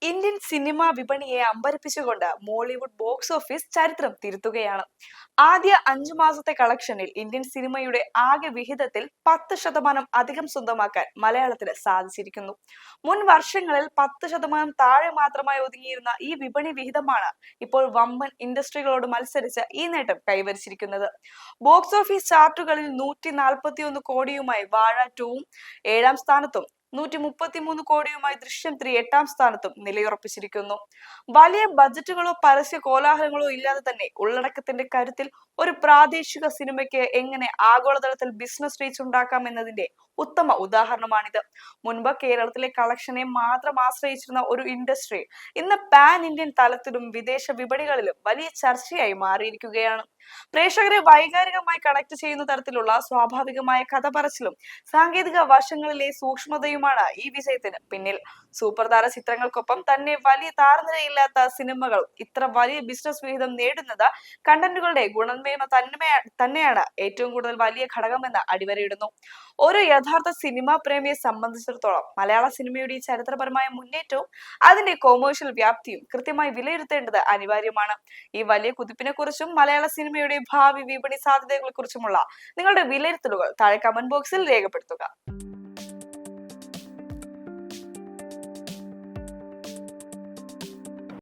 Indian cinema വിപണിയെ അമ്പരപ്പിച്ചുകൊണ്ട് Mollywood box office ചരിത്രം തിരുത്തുകയാണ്. ആദ്യ 5 മാസത്തെ കളക്ഷനിൽ ഇന്ത്യൻ സിനിമയുടെ ആകെ വിഹിതത്തിൽ 10% അധികം സ്വന്തമാക്കാൻ മലയാളത്തിന് സാധിച്ചിരിക്കുന്നു. മുൻ വർഷങ്ങളിൽ 10% താഴെ മാത്രമായി ഒതുങ്ങിയിരുന്ന ഈ വിപണി വിഹിതമാണ് ഇപ്പോൾ വമ്പൻ ഇൻഡസ്ട്രികളോട് മത്സരിച്ച് ഈ നേട്ടം കൈവരിച്ചിരിക്കുന്നത്. ബോക്സ് ഓഫീസ് ചാർട്ടുകളിൽ 141 കോടിയുമായി വാഴ 2 7-ാം സ്ഥാനത്തും 133 കോടിയുമായി ദൃശ്യം 3 8-ാം സ്ഥാനത്തും നിലയുറപ്പിച്ചിരിക്കുന്നു. വലിയ ബജറ്റുകളോ പരസ്യ കോലാഹലങ്ങളോ ഇല്ലാതെ തന്നെ ഉള്ളടക്കത്തിന്റെ കരുത്തിൽ ഒരു പ്രാദേശിക സിനിമയ്ക്ക് എങ്ങനെ ആഗോളതലത്തിൽ ബിസിനസ് റീച്ച് ഉണ്ടാക്കാം എന്നതിന്റെ ഉത്തമ ഉദാഹരണമാണിത്. മുൻപ് കേരളത്തിലെ കളക്ഷനെ മാത്രം ആശ്രയിച്ചിരുന്ന ഒരു ഇൻഡസ്ട്രി ഇന്ന് പാൻ ഇന്ത്യൻ തലത്തിലും വിദേശ വിപണികളിലും വലിയ ചർച്ചയായി മാറിയിരിക്കുകയാണ്. പ്രേക്ഷകരെ വൈകാരികമായി കണക്ട് ചെയ്യുന്ന തരത്തിലുള്ള സ്വാഭാവികമായ കഥ പറച്ചിലും സാങ്കേതിക വശങ്ങളിലെ സൂക്ഷ്മതയുമാണ് ഈ വിജയത്തിന് പിന്നിൽ. സൂപ്പർ താര ചിത്രങ്ങൾക്കൊപ്പം തന്നെ വലിയ താരനിരയില്ലാത്ത സിനിമകൾ ഇത്ര വലിയ ബിസിനസ് വിഹിതം നേടുന്നത് കണ്ടന്റുകളുടെ ഗുണമേന്മ തന്നെയാണ് ഏറ്റവും കൂടുതൽ വലിയ ഘടകമെന്ന് അടിവരയിടുന്നു. ഒരു യഥാർത്ഥ സിനിമാ പ്രേമിയെ സംബന്ധിച്ചിടത്തോളം മലയാള സിനിമയുടെ ഈ ചരിത്രപരമായ മുന്നേറ്റവും അതിന്റെ കൊമേഴ്ഷ്യൽ വ്യാപ്തിയും കൃത്യമായി വിലയിരുത്തേണ്ടത് അനിവാര്യമാണ്. ഈ വലിയ കുതിപ്പിനെ കുറിച്ചും മലയാള സിനിമയുടെ ഭാവി വിപണി സാധ്യതകളെ കുറിച്ചുമുള്ള നിങ്ങളുടെ വിലയിരുത്തലുകൾ താഴെ കമന്റ് ബോക്സിൽ രേഖപ്പെടുത്തുക.